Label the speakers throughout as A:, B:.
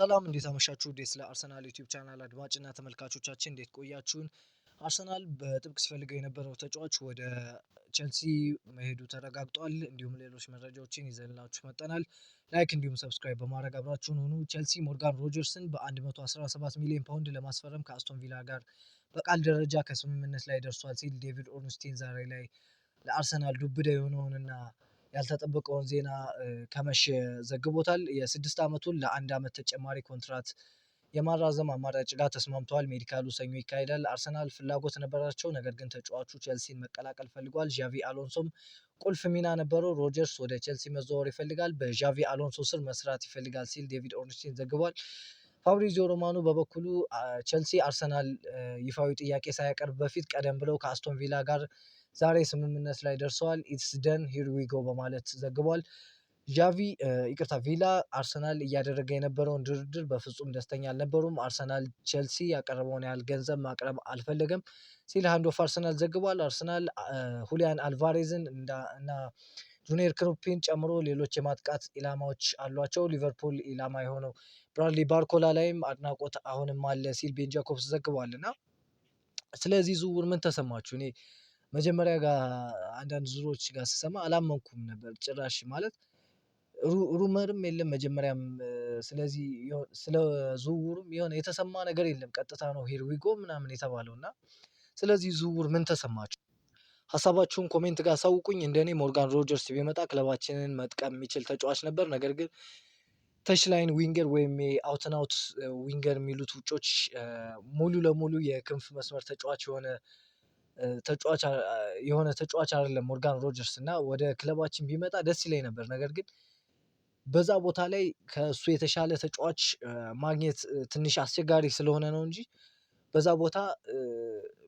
A: ሰላም እንዴት አመሻችሁ? ስለ አርሰናል ዩቲዩብ ቻናል አድማጭና ተመልካቾቻችን እንዴት ቆያችሁን? አርሰናል በጥብቅ ሲፈልገው የነበረው ተጫዋች ወደ ቼልሲ መሄዱ ተረጋግጧል። እንዲሁም ሌሎች መረጃዎችን ይዘንላችሁ መጥተናል። ላይክ እንዲሁም ሰብስክራይብ በማድረግ አብራችሁን ሁኑ። ቼልሲ ሞርጋን ሮጀርስን በ117 ሚሊዮን ፓውንድ ለማስፈረም ከአስቶን ቪላ ጋር በቃል ደረጃ ከስምምነት ላይ ደርሷል ሲል ዴቪድ ኦርንስቲን ዛሬ ላይ ለአርሰናል ዱብዳ የሆነውንና ያልተጠበቀውን ዜና ከመሸ ዘግቦታል። የ6 ዓመቱን ለ1 ዓመት ተጨማሪ ኮንትራት የማራዘም አማራጭ ጋር ተስማምተዋል። ሜዲካሉ ሰኞ ይካሄዳል። አርሰናል ፍላጎት ነበራቸው፣ ነገር ግን ተጫዋቹ ቼልሲን መቀላቀል ፈልጓል። ዣቪ አሎንሶም ቁልፍ ሚና ነበረው። ሮጀርስ ወደ ቼልሲ መዘዋወር ይፈልጋል፣ በዣቪ አሎንሶ ስር መስራት ይፈልጋል ሲል ዴቪድ ኦርንስቲን ዘግቧል። ፋብሪዚዮ ሮማኖ በበኩሉ ቼልሲ አርሰናል ይፋዊ ጥያቄ ሳያቀርብ በፊት ቀደም ብለው ከአስቶን ቪላ ጋር ዛሬ ስምምነት ላይ ደርሰዋል። ኢትስ ደን ሂር ዊ ጎ በማለት ዘግቧል። ቪላ አርሰናል እያደረገ የነበረውን ድርድር በፍጹም ደስተኛ አልነበሩም። አርሰናል ቼልሲ ያቀረበውን ያህል ገንዘብ ማቅረብ አልፈለገም ሲል ሃንድ ኦፍ አርሰናል ዘግቧል። አርሰናል ሁሊያን አልቫሬዝን እና ጁኒየር ክሩፒን ጨምሮ ሌሎች የማጥቃት ኢላማዎች አሏቸው። ሊቨርፑል ኢላማ የሆነው ብራድሊ ባርኮላ ላይም አድናቆት አሁንም አለ ሲል ቤን ጃኮብስ ዘግቧል። እና ስለዚህ ዝውውር ምን ተሰማችሁ? እኔ መጀመሪያ ጋር አንዳንድ ዙሮች ጋር ስሰማ አላመንኩም ነበር ጭራሽ። ማለት ሩመርም የለም መጀመሪያም። ስለዚህ ስለ ዝውውሩም የሆነ የተሰማ ነገር የለም። ቀጥታ ነው ሂር ዊ ጎ ምናምን የተባለው እና ስለዚህ ዝውውር ምን ተሰማችሁ? ሀሳባችሁን ኮሜንት ጋር አሳውቁኝ። እንደኔ ሞርጋን ሮጀርስ ቢመጣ ክለባችንን መጥቀም የሚችል ተጫዋች ነበር። ነገር ግን ተች ላይን ዊንገር ወይም የአውትን አውት ዊንገር የሚሉት ውጮች ሙሉ ለሙሉ የክንፍ መስመር ተጫዋች የሆነ ተጫዋች አይደለም ሞርጋን ሮጀርስ እና ወደ ክለባችን ቢመጣ ደስ ይለኝ ነበር። ነገር ግን በዛ ቦታ ላይ ከእሱ የተሻለ ተጫዋች ማግኘት ትንሽ አስቸጋሪ ስለሆነ ነው እንጂ በዛ ቦታ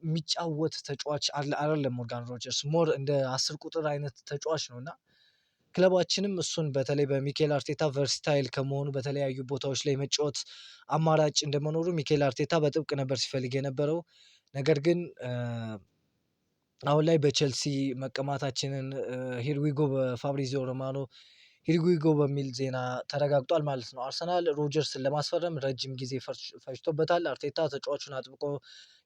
A: የሚጫወት ተጫዋች አይደለም። ሞርጋን ሮጀርስ ሞር እንደ 10 ቁጥር አይነት ተጫዋች ነው እና ክለባችንም እሱን በተለይ በሚኬል አርቴታ ቨርሲታይል ከመሆኑ በተለያዩ ቦታዎች ላይ መጫወት አማራጭ እንደመኖሩ ሚኬል አርቴታ በጥብቅ ነበር ሲፈልግ የነበረው። ነገር ግን አሁን ላይ በቼልሲ መቀማታችንን ሂርዊጎ በፋብሪዚዮ ሮማኖ ሂርዊጎ በሚል ዜና ተረጋግጧል ማለት ነው። አርሰናል ሮጀርስን ለማስፈረም ረጅም ጊዜ ፈጅቶበታል። አርቴታ ተጫዋቹን አጥብቆ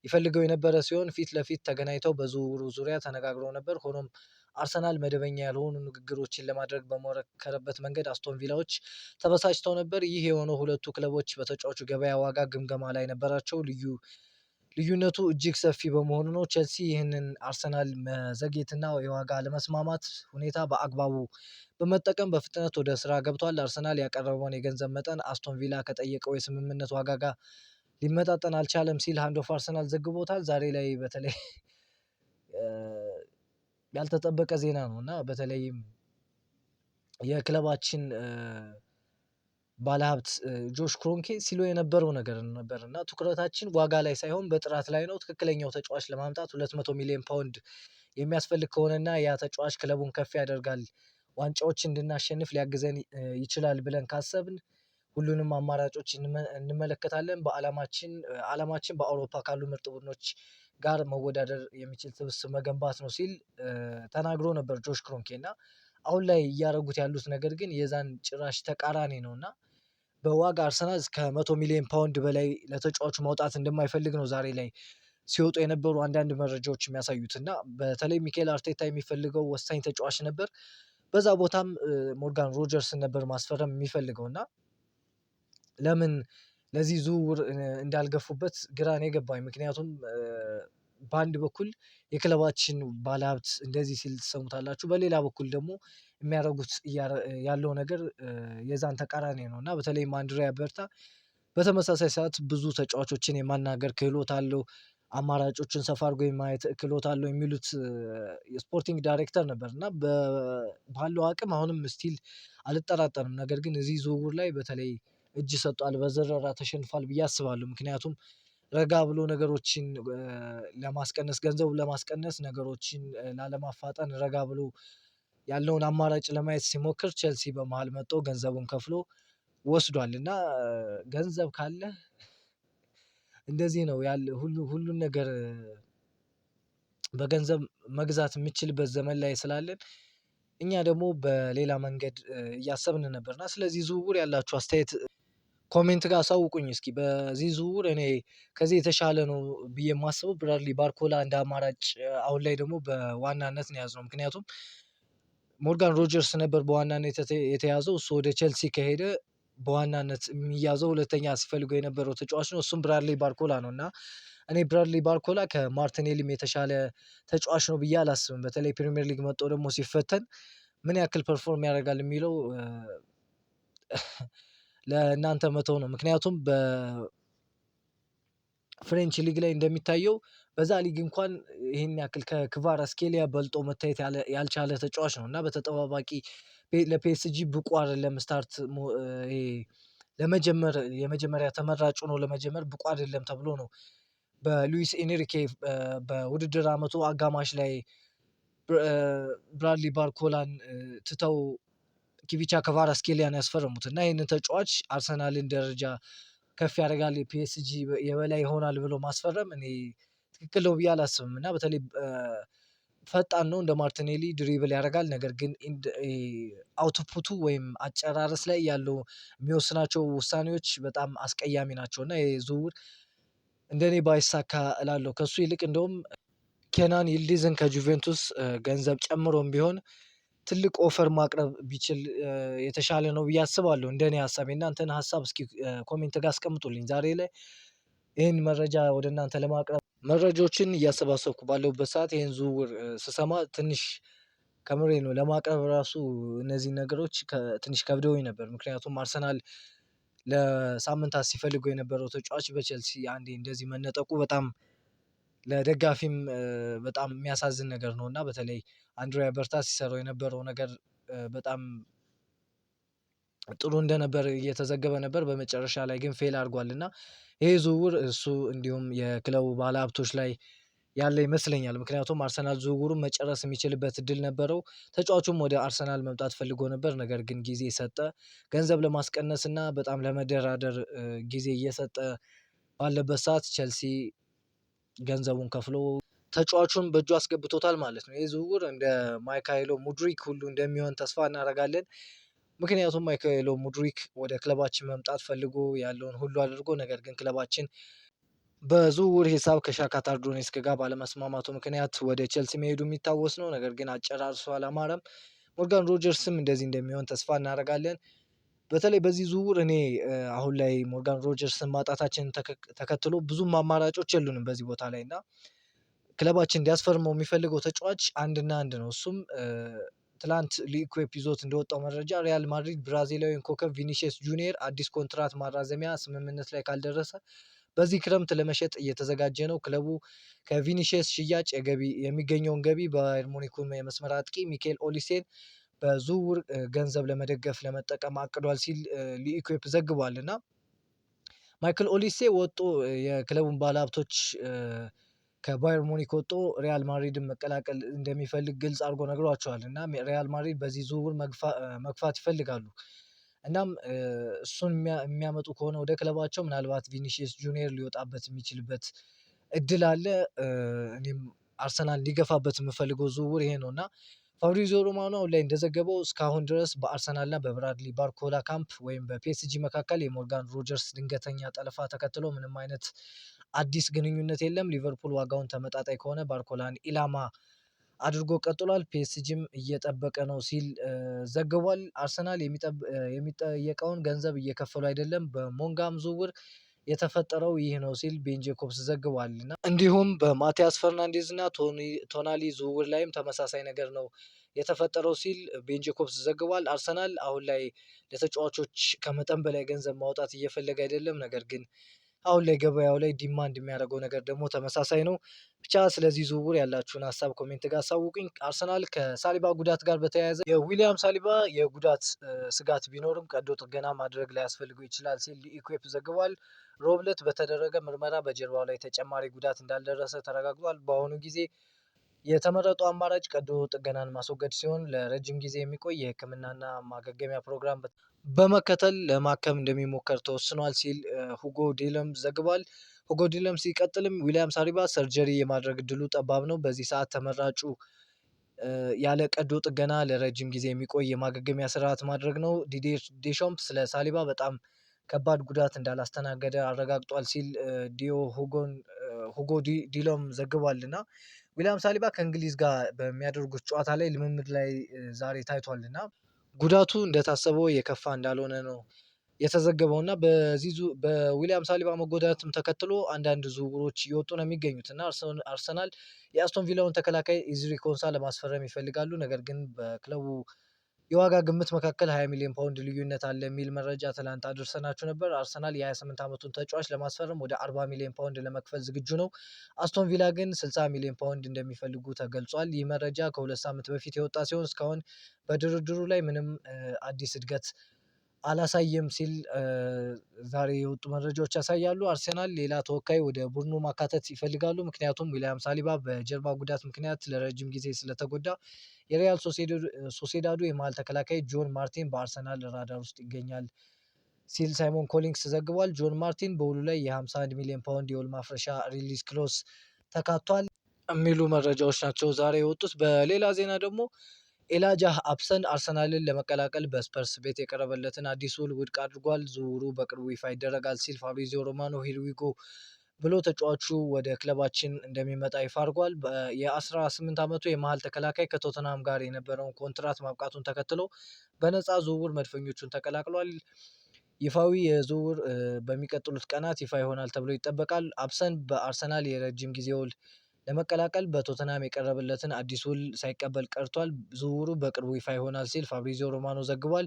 A: ይፈልገው የነበረ ሲሆን ፊት ለፊት ተገናኝተው በዝውውሩ ዙሪያ ተነጋግረው ነበር። ሆኖም አርሰናል መደበኛ ያልሆኑ ንግግሮችን ለማድረግ በሞከረበት መንገድ አስቶን ቪላዎች ተበሳጭተው ነበር። ይህ የሆነው ሁለቱ ክለቦች በተጫዋቹ ገበያ ዋጋ ግምገማ ላይ ነበራቸው። ልዩነቱ እጅግ ሰፊ በመሆኑ ነው። ቼልሲ ይህንን አርሰናል መዘግየትና የዋጋ አለመስማማት ሁኔታ በአግባቡ በመጠቀም በፍጥነት ወደ ስራ ገብቷል። አርሰናል ያቀረበውን የገንዘብ መጠን አስቶን ቪላ ከጠየቀው የስምምነት ዋጋ ጋር ሊመጣጠን አልቻለም ሲል ሃንድ ኦፍ አርሰናል ዘግቦታል። ዛሬ ላይ በተለይ ያልተጠበቀ ዜና ነው እና በተለይም የክለባችን ባለሀብት ጆሽ ክሮንኬ ሲሎ የነበረው ነገር ነበር እና ትኩረታችን ዋጋ ላይ ሳይሆን በጥራት ላይ ነው። ትክክለኛው ተጫዋች ለማምጣት 200 ሚሊዮን ፓውንድ የሚያስፈልግ ከሆነና ያ ተጫዋች ክለቡን ከፍ ያደርጋል፣ ዋንጫዎች እንድናሸንፍ ሊያግዘን ይችላል ብለን ካሰብን ሁሉንም አማራጮች እንመለከታለን። አላማችን በአውሮፓ ካሉ ምርጥ ቡድኖች ጋር መወዳደር የሚችል ስብስብ መገንባት ነው ሲል ተናግሮ ነበር ጆሽ ክሮንኬ። እና አሁን ላይ እያደረጉት ያሉት ነገር ግን የዛን ጭራሽ ተቃራኒ ነው እና በዋጋ አርሰናል እስከ 100 ሚሊዮን ፓውንድ በላይ ለተጫዋቹ ማውጣት እንደማይፈልግ ነው ዛሬ ላይ ሲወጡ የነበሩ አንዳንድ መረጃዎች የሚያሳዩት። እና በተለይ ሚኬል አርቴታ የሚፈልገው ወሳኝ ተጫዋች ነበር። በዛ ቦታም ሞርጋን ሮጀርስን ነበር ማስፈረም የሚፈልገው እና ለምን ለዚህ ዝውውር እንዳልገፉበት ግራ ነው የገባኝ። ምክንያቱም በአንድ በኩል የክለባችን ባለሀብት እንደዚህ ሲል ትሰሙታላችሁ፣ በሌላ በኩል ደግሞ የሚያደርጉት ያለው ነገር የዛን ተቃራኒ ነው እና በተለይም አንድሪያ በርታ በተመሳሳይ ሰዓት ብዙ ተጫዋቾችን የማናገር ክህሎት አለው፣ አማራጮችን ሰፋ አድርጎ የማየት ክህሎት አለው የሚሉት የስፖርቲንግ ዳይሬክተር ነበር እና ባለው አቅም አሁንም ስቲል አልጠራጠርም። ነገር ግን እዚህ ዝውውር ላይ በተለይ እጅ ሰጧል፣ በዘረራ ተሸንፏል ብዬ አስባለሁ። ምክንያቱም ረጋ ብሎ ነገሮችን ለማስቀነስ ገንዘቡ ለማስቀነስ ነገሮችን ላለማፋጠን ረጋ ብሎ ያለውን አማራጭ ለማየት ሲሞክር ቼልሲ በመሃል መጥቶ ገንዘቡን ከፍሎ ወስዷል። እና ገንዘብ ካለ እንደዚህ ነው ያለ ሁሉን ነገር በገንዘብ መግዛት የምችልበት ዘመን ላይ ስላለን እኛ ደግሞ በሌላ መንገድ እያሰብን ነበርና ስለዚህ ዝውውር ያላችሁ አስተያየት ኮሜንት ጋር አሳውቁኝ እስኪ። በዚህ ዝውውር እኔ ከዚህ የተሻለ ነው ብዬ የማስበው ብራድሊ ባርኮላ እንደ አማራጭ አሁን ላይ ደግሞ በዋናነት ነው የያዝነው። ምክንያቱም ሞርጋን ሮጀርስ ነበር በዋናነት የተያዘው። እሱ ወደ ቼልሲ ከሄደ በዋናነት የሚያዘው ሁለተኛ ሲፈልገው የነበረው ተጫዋች ነው። እሱም ብራድሊ ባርኮላ ነው እና እኔ ብራድሊ ባርኮላ ከማርቲኔሊም የተሻለ ተጫዋች ነው ብዬ አላስብም። በተለይ ፕሪሚየር ሊግ መጥቶ ደግሞ ሲፈተን ምን ያክል ፐርፎርም ያደርጋል የሚለው ለእናንተ መተው ነው። ምክንያቱም በፍሬንች ሊግ ላይ እንደሚታየው በዛ ሊግ እንኳን ይህን ያክል ከክቫራትስኬሊያ በልጦ መታየት ያልቻለ ተጫዋች ነው እና በተጠባባቂ ለፒኤስጂ ብቁ አይደለም። ስታርት ለመጀመር የመጀመሪያ ተመራጭ ሆኖ ለመጀመር ብቁ አይደለም ተብሎ ነው በሉዊስ ኤንሪኬ በውድድር አመቱ አጋማሽ ላይ ብራድሊ ባርኮላን ትተው ኪቪቻ ክቫራትስኬሊያን ያስፈረሙት እና ይህንን ተጫዋች አርሰናልን ደረጃ ከፍ ያደርጋል፣ የፒኤስጂ የበላይ ይሆናል ብሎ ማስፈረም እኔ ትክክል ነው ብዬ አላስብም። እና በተለይ ፈጣን ነው እንደ ማርቲኔሊ ድሪብል ያደርጋል። ነገር ግን አውትፑቱ ወይም አጨራረስ ላይ ያለው የሚወስናቸው ውሳኔዎች በጣም አስቀያሚ ናቸው እና ይህ ዝውውር እንደኔ ባይሳካ እላለሁ። ከሱ ይልቅ እንደውም ኬናን ይልዲዝን ከጁቬንቱስ ገንዘብ ጨምሮም ቢሆን ትልቅ ኦፈር ማቅረብ ቢችል የተሻለ ነው ብዬ አስባለሁ። እንደኔ ሀሳብ የእናንተን ሀሳብ እስኪ ኮሜንት ጋር አስቀምጡልኝ። ዛሬ ላይ ይህን መረጃ ወደ እናንተ ለማቅረብ መረጃዎችን እያሰባሰብኩ ባለሁበት ሰዓት ይህን ዝውውር ስሰማ ትንሽ ከምሬ ነው ለማቅረብ ራሱ እነዚህን ነገሮች ትንሽ ከብደውኝ ነበር። ምክንያቱም አርሰናል ለሳምንታት ሲፈልገው የነበረው ተጫዋች በቼልሲ አንዴ እንደዚህ መነጠቁ በጣም ለደጋፊም በጣም የሚያሳዝን ነገር ነው እና በተለይ አንድሪያ በርታ ሲሰራው የነበረው ነገር በጣም ጥሩ እንደነበር እየተዘገበ ነበር። በመጨረሻ ላይ ግን ፌል አድርጓል እና ይሄ ዝውውር እሱ እንዲሁም የክለቡ ባለሀብቶች ላይ ያለ ይመስለኛል። ምክንያቱም አርሰናል ዝውውሩን መጨረስ የሚችልበት እድል ነበረው። ተጫዋቹም ወደ አርሰናል መምጣት ፈልጎ ነበር። ነገር ግን ጊዜ ሰጠ። ገንዘብ ለማስቀነስ እና በጣም ለመደራደር ጊዜ እየሰጠ ባለበት ሰዓት ቼልሲ ገንዘቡን ከፍሎ ተጫዋቹን በእጁ አስገብቶታል ማለት ነው። ይህ ዝውውር እንደ ማይካኤሎ ሙድሪክ ሁሉ እንደሚሆን ተስፋ እናደርጋለን። ምክንያቱም ማይካኤሎ ሙድሪክ ወደ ክለባችን መምጣት ፈልጎ ያለውን ሁሉ አድርጎ ነገር ግን ክለባችን በዝውውር ሂሳብ ከሻክታር ዶኔስክ ጋር ባለመስማማቱ ምክንያት ወደ ቼልሲ መሄዱ የሚታወስ ነው። ነገር ግን አጨራርሶ አላማረም። ሞርጋን ሮጀርስም እንደዚህ እንደሚሆን ተስፋ እናደርጋለን። በተለይ በዚህ ዝውውር እኔ አሁን ላይ ሞርጋን ሮጀርስን ማጣታችንን ተከትሎ ብዙም አማራጮች የሉንም በዚህ ቦታ ላይ እና ክለባችን እንዲያስፈርመው የሚፈልገው ተጫዋች አንድና አንድ ነው። እሱም ትላንት ሊኩዌፕ ይዞት እንደወጣው መረጃ ሪያል ማድሪድ ብራዚላዊን ኮከብ ቪኒሲየስ ጁኒየር አዲስ ኮንትራት ማራዘሚያ ስምምነት ላይ ካልደረሰ በዚህ ክረምት ለመሸጥ እየተዘጋጀ ነው። ክለቡ ከቪኒሲየስ ሽያጭ የሚገኘውን ገቢ ባየር ሙኒኩን የመስመር አጥቂ ሚኬል ኦሊሴን በዝውውር ገንዘብ ለመደገፍ ለመጠቀም አቅዷል ሲል ሊኢኩዌፕ ዘግቧል እና ማይክል ኦሊሴ ወጦ የክለቡን ባለሀብቶች ከባየር ሙኒክ ወጦ ሪያል ማድሪድን መቀላቀል እንደሚፈልግ ግልጽ አድርጎ ነግሯቸዋል እና ሪያል ማድሪድ በዚህ ዝውውር መግፋት ይፈልጋሉ። እናም እሱን የሚያመጡ ከሆነ ወደ ክለባቸው ምናልባት ቪኒሲየስ ጁኒየር ሊወጣበት የሚችልበት እድል አለ። እኔም አርሰናል እንዲገፋበት የምፈልገው ዝውውር ይሄ ነው እና ፋብሪዚዮ ሮማኖ አሁን ላይ እንደዘገበው እስካሁን ድረስ በአርሰናል እና በብራድሊ ባርኮላ ካምፕ ወይም በፒኤስጂ መካከል የሞርጋን ሮጀርስ ድንገተኛ ጠለፋ ተከትሎ ምንም አይነት አዲስ ግንኙነት የለም። ሊቨርፑል ዋጋውን ተመጣጣኝ ከሆነ ባርኮላን ኢላማ አድርጎ ቀጥሏል። ፒኤስጂም እየጠበቀ ነው ሲል ዘግቧል። አርሰናል የሚጠየቀውን ገንዘብ እየከፈሉ አይደለም። በሞንጋም ዝውውር የተፈጠረው ይህ ነው ሲል ቤን ጄኮብስ ዘግቧል እና እንዲሁም በማቲያስ ፈርናንዴዝ እና ቶናሊ ዝውውር ላይም ተመሳሳይ ነገር ነው የተፈጠረው ሲል ቤን ጄኮብስ ዘግቧል። አርሰናል አሁን ላይ ለተጫዋቾች ከመጠን በላይ ገንዘብ ማውጣት እየፈለገ አይደለም። ነገር ግን አሁን ላይ ገበያው ላይ ዲማንድ የሚያደርገው ነገር ደግሞ ተመሳሳይ ነው። ብቻ ስለዚህ ዝውውር ያላችሁን ሀሳብ ኮሜንት ጋር አሳውቁኝ። አርሰናል ከሳሊባ ጉዳት ጋር በተያያዘ የዊሊያም ሳሊባ የጉዳት ስጋት ቢኖርም ቀዶ ጥገና ማድረግ ላያስፈልገው ይችላል ሲል ኢኩዌፕ ዘግቧል። ሮብለት በተደረገ ምርመራ በጀርባው ላይ ተጨማሪ ጉዳት እንዳልደረሰ ተረጋግጧል። በአሁኑ ጊዜ የተመረጡ አማራጭ ቀዶ ጥገናን ማስወገድ ሲሆን ለረጅም ጊዜ የሚቆይ የሕክምናና ማገገሚያ ፕሮግራም በመከተል ለማከም እንደሚሞከር ተወስኗል ሲል ሁጎ ዴለም ዘግቧል። ሁጎ ዴለም ሲቀጥልም ዊሊያም ሳሊባ ሰርጀሪ የማድረግ እድሉ ጠባብ ነው። በዚህ ሰዓት ተመራጩ ያለ ቀዶ ጥገና ለረጅም ጊዜ የሚቆይ የማገገሚያ ስርዓት ማድረግ ነው። ዲዲር ዴሾምፕ ስለ ሳሊባ በጣም ከባድ ጉዳት እንዳላስተናገደ አረጋግጧል ሲል ሁጎ ዲሎም ዘግቧልና ዊሊያም ሳሊባ ከእንግሊዝ ጋር በሚያደርጉት ጨዋታ ላይ ልምምድ ላይ ዛሬ ታይቷልና ጉዳቱ እንደታሰበው የከፋ እንዳልሆነ ነው የተዘገበው እና በዊሊያም ሳሊባ መጎዳትም ተከትሎ አንዳንድ ዝውውሮች እየወጡ ነው የሚገኙት እና አርሰናል የአስቶን ቪላውን ተከላካይ ኢዝሪ ኮንሳ ለማስፈረም ይፈልጋሉ። ነገር ግን በክለቡ የዋጋ ግምት መካከል 20 ሚሊዮን ፓውንድ ልዩነት አለ የሚል መረጃ ትላንት አድርሰናችሁ ነበር። አርሰናል የ28 ዓመቱን ተጫዋች ለማስፈረም ወደ 40 ሚሊዮን ፓውንድ ለመክፈል ዝግጁ ነው። አስቶን ቪላ ግን 60 ሚሊዮን ፓውንድ እንደሚፈልጉ ተገልጿል። ይህ መረጃ ከ2 ሳምንት በፊት የወጣ ሲሆን እስካሁን በድርድሩ ላይ ምንም አዲስ እድገት አላሳየም ሲል ዛሬ የወጡ መረጃዎች ያሳያሉ። አርሰናል ሌላ ተወካይ ወደ ቡድኑ ማካተት ይፈልጋሉ። ምክንያቱም ዊሊያም ሳሊባ በጀርባ ጉዳት ምክንያት ለረጅም ጊዜ ስለተጎዳ የሪያል ሶሴዳዱ የመሃል ተከላካይ ጆን ማርቲን በአርሰናል ራዳር ውስጥ ይገኛል ሲል ሳይሞን ኮሊንግስ ዘግቧል። ጆን ማርቲን በውሉ ላይ የ51 ሚሊዮን ፓውንድ የውል ማፍረሻ ሪሊዝ ክሎዝ ተካቷል የሚሉ መረጃዎች ናቸው ዛሬ የወጡት። በሌላ ዜና ደግሞ ኤላጃህ አፕሰን አርሰናልን ለመቀላቀል በስፐርስ ቤት የቀረበለትን አዲስ ውል ውድቅ አድርጓል። ዝውውሩ በቅርቡ ይፋ ይደረጋል ሲል ፋብሪዚዮ ሮማኖ ሂርዊጎ ብሎ ተጫዋቹ ወደ ክለባችን እንደሚመጣ ይፋ አድርጓል። የ18 ዓመቱ የመሃል ተከላካይ ከቶተናም ጋር የነበረውን ኮንትራት ማብቃቱን ተከትሎ በነፃ ዝውውር መድፈኞቹን ተቀላቅሏል። ይፋዊ የዝውውር በሚቀጥሉት ቀናት ይፋ ይሆናል ተብሎ ይጠበቃል። አፕሰን በአርሰናል የረጅም ጊዜ ውል ለመቀላቀል በቶተናም የቀረበለትን አዲስ ውል ሳይቀበል ቀርቷል። ዝውውሩ በቅርቡ ይፋ ይሆናል ሲል ፋብሪዚዮ ሮማኖ ዘግቧል።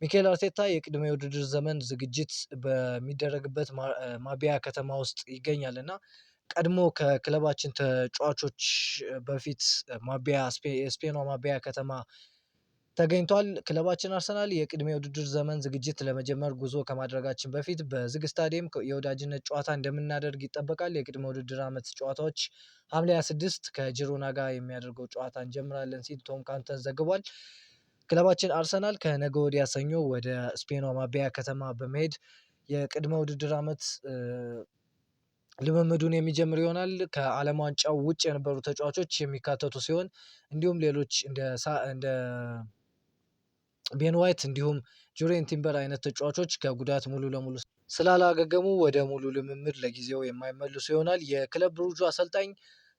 A: ሚኬል አርቴታ የቅድመ የውድድር ዘመን ዝግጅት በሚደረግበት ማቢያ ከተማ ውስጥ ይገኛል እና ቀድሞ ከክለባችን ተጫዋቾች በፊት የስፔኗ ማቢያ ከተማ ተገኝቷል። ክለባችን አርሰናል የቅድመ የውድድር ዘመን ዝግጅት ለመጀመር ጉዞ ከማድረጋችን በፊት በዝግ ስታዲየም የወዳጅነት ጨዋታ እንደምናደርግ ይጠበቃል። የቅድመ ውድድር ዓመት ጨዋታዎች ሐምሌ 26 ከጂሮና ጋር የሚያደርገው ጨዋታ እንጀምራለን ሲል ቶም ካንተን ዘግቧል። ክለባችን አርሰናል ከነገ ወዲያ ሰኞ ወደ ስፔኗ ማቢያ ከተማ በመሄድ የቅድመ ውድድር ዓመት ልምምዱን የሚጀምር ይሆናል። ከዓለም ዋንጫው ውጭ የነበሩ ተጫዋቾች የሚካተቱ ሲሆን እንዲሁም ሌሎች እንደ ቤን ዋይት እንዲሁም ጁሬን ቲምበር አይነት ተጫዋቾች ከጉዳት ሙሉ ለሙሉ ስላላገገሙ ወደ ሙሉ ልምምድ ለጊዜው የማይመልሱ ይሆናል። የክለብ ብሩጁ አሰልጣኝ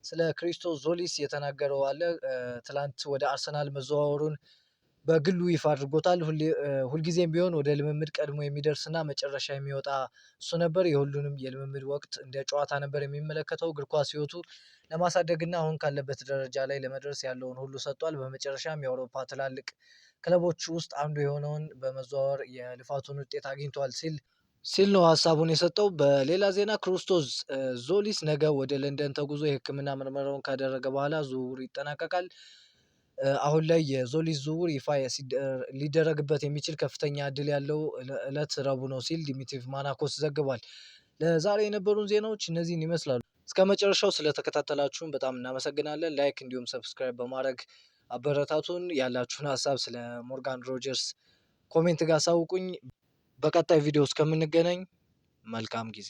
A: ስለ ክሪስቶስ ዞሊስ የተናገረው አለ። ትላንት ወደ አርሰናል መዘዋወሩን በግሉ ይፋ አድርጎታል። ሁልጊዜም ቢሆን ወደ ልምምድ ቀድሞ የሚደርስና መጨረሻ የሚወጣ እሱ ነበር። የሁሉንም የልምምድ ወቅት እንደ ጨዋታ ነበር የሚመለከተው። እግር ኳስ ሕይወቱ ለማሳደግና አሁን ካለበት ደረጃ ላይ ለመድረስ ያለውን ሁሉ ሰጥቷል። በመጨረሻም የአውሮፓ ትላልቅ ክለቦች ውስጥ አንዱ የሆነውን በመዘዋወር የልፋቱን ውጤት አግኝቷል ሲል ነው ሀሳቡን የሰጠው። በሌላ ዜና ክርስቶስ ዞሊስ ነገ ወደ ለንደን ተጉዞ የሕክምና ምርመራውን ካደረገ በኋላ ዝውውሩ ይጠናቀቃል። አሁን ላይ የዞሊስ ዝውውር ይፋ ሊደረግበት የሚችል ከፍተኛ እድል ያለው ዕለት ረቡዕ ነው ሲል ዲሚትሪ ማናኮስ ዘግቧል። ለዛሬ የነበሩን ዜናዎች እነዚህን ይመስላሉ። እስከ መጨረሻው ስለተከታተላችሁን በጣም እናመሰግናለን። ላይክ እንዲሁም ሰብስክራይብ በማድረግ አበረታቱን። ያላችሁን ሀሳብ ስለ ሞርጋን ሮጀርስ ኮሜንት ጋር አሳውቁኝ። በቀጣይ ቪዲዮ እስከምንገናኝ መልካም ጊዜ